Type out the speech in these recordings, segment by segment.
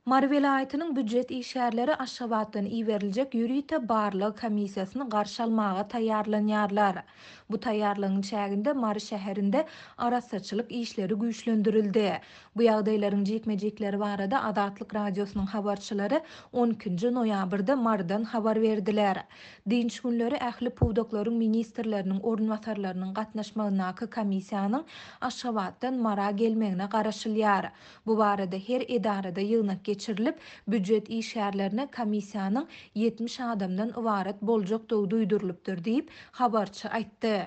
Mary vilayatynyň büdjet işgärleri Aşgabatdan iýeriljek ýürüýte barlyk komissiýasyny garşy almaga taýýarlanýarlar. Bu taýýarlygyň çäginde Mary şäherinde arasaçylyk işleri güýçlendirildi. Bu ýagdaýlaryň jekmejekleri barada Adatlyk radiosynyň habarçylary 12-nji noýabrda Marydan habar berdiler. Dinç günleri ähli puwdaklaryň ministrleriniň ornwasarlarynyň gatnaşmagynaky komissiýanyň Aşgabatdan Mara gelmegine garaşylýar. Bu barada her edarada ýygnak geçirilip, büdjet işgärlerine komissiýanyň 70 adamdan ibaret boljakdygy duýdurylypdyr diýip habarçy aýtdy.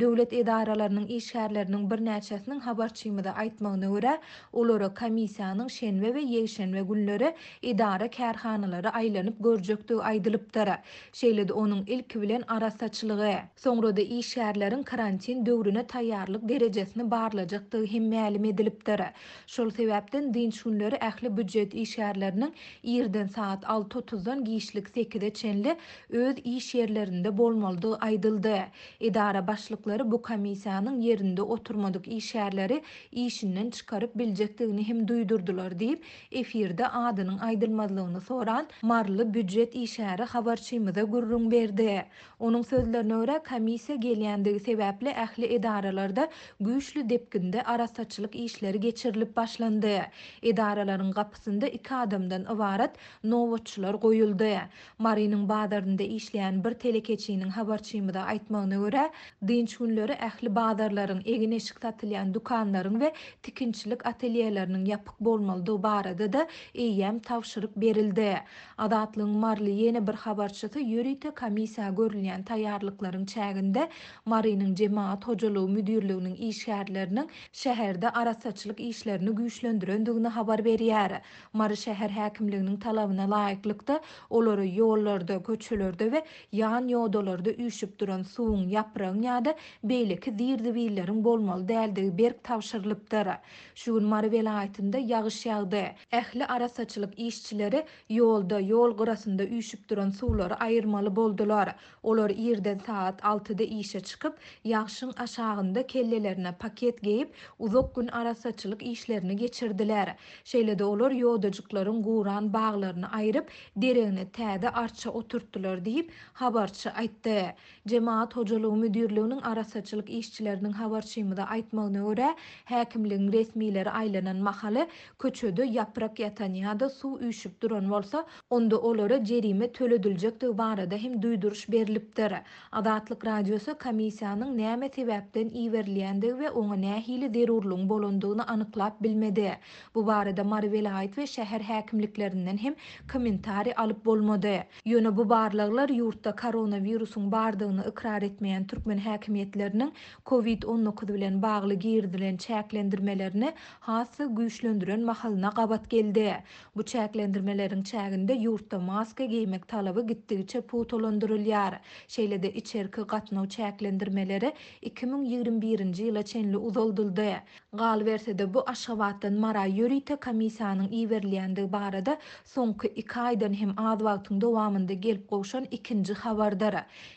Döwlet edaralarynyň işgärleriniň bir näçesiniň habarçymyda aýtmagyna görä, olara komissiýanyň şenbe we ýeşenbe günleri edara kärhanalary aýlanyp görjekdigi aýdylypdyr. Şeýle-de onuň ilki bilen arasaçylygy, soňra-da işgärleriň karantin döwrüne taýýarlyk derejesini barlajakdygy hem ma'lum edilipdir. Şol sebäpden dinç günleri ähli büdjet işgärleriniň ýerden saat 6:30-dan giýişlik 8-de çenli öz iş ýerlerinde bolmalydygy aýdyldy. Edara başlyklary bu komissiýanyň ýerinde oturmadyk işgärleri işinden çykaryp biljekdigini hem duýdurdular diýip efirde adynyň aýdylmalygyny soran Marly büdjet işgäri habarçymyza gurrun berdi. Onuň sözlerine görä komissiýa gelýändigi sebäpli ähli edaralarda güýçlü depkinde arasaçylyk işleri geçirilip başlandy. Edaralaryň gapysynda 2 adamdan ibaret nowatçylar goýuldy. Marynyň bazarynda işleýän bir telekeçiniň habarçymyda aýtmagyna görä, dinç günleri ähli bazarlaryň egin eşik satylýan dukanlaryň we tikinçilik atelýeleriniň ýapyk bolmalydygy barada da eýýäm tawşyryk berildi. Adatlyň Marly ýene bir habarçysy ýürüýte komissiýa görülýän taýýarlyklaryň çäginde Marynyň jemaat hojalygy müdirliginiň işgärleriniň şäherde arasaçylyk işlerini güýçlendirendigini habar berýär. Mary şäher häkimliginiň talabyna laýyklykda olary ýollarda, köçelerde we ýan ýodalarda üýşüp duran suwuň ýapragyň ýa-da beýleki dirdiwilleriň bolmaly däldigi berk tawşyrylypdyr. Şu gün Mary vilayatynda ýagyş ýagdy. Ähli arasaçylyk işçileri ýolda, ýol gyrasynda üýşüp duran suwlary aýyrmaly boldular. Olar ýerden saat 6-da işe çykyp, ýagşyň aşagynda kellelerine paket geyip, uzak gün arasaçylyk işlerini geçirdiler. Şeýle-de olar ýodajyklaryň guran baglaryny aýryp, deregine täze arça oturtdular diýip habarçy aýtdy. Jemaat hojalygy müdirliginiň arasaçylyk işçileriniň habarçymyda aýtmagyna görä, häkimligiň resmileri aýlanan mahaly köçede ýaprak ýatan ýa-da suw üýşüp duran bolsa, onda olara jerime tölediljektigi barada hem duýduruş berilipdir. Adatlyk radiosu komissiýanyň näme sebäpden iýerilýändigi we oňa nähili zerurlygyň bolandygyny anyklap bilmedi. Bu barada Mary vilayat we şäher häkimliklerinden hem kommentari alyp bolmady. Ýöne bu barlyklar ýurtda koronawirusyň bardygyny ikrar etmeýän türkmen häkimiýetleriniň COVID-19 bilen bagly girdilen çäklendirmelerini hasy güýçlendiren mahalyna gabat geldi. Bu çäklendirmeleriň çäginde ýurtda maska giýmek talaby gitdigiçe putolandyrylýar. Şeýle-de içerki gatnaw çäklendirmeleri 2021-nji ýyla çenli uzaldyldy. Gal bersede bu Aşgabatdan Mara ýürüýte komissiýanyň iýerilýändigi barada soňky 2 aýdan hem az wagtyň dowamında gelip gowşan ikinji habardyr.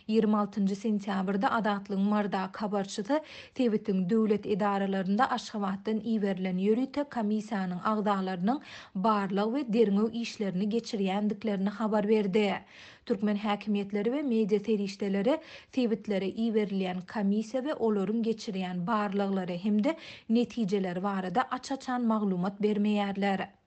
26-njy sentýabrda Adatlyň Marda habarçysy Tebitiň döwlet edaralarynda Aşgabatdan iýerilen ýürüýte komissiýanyň agdalarynyň barlyk we derňew işlerini geçirýändiklerini habar berdi. Türkmen häkimiýetleri we media serişdeleri Tebitlere iýerilýän komissiýa we olaryň geçirýän barlyklary hemde netijeleri barada açaçan maglumat bermeýärler.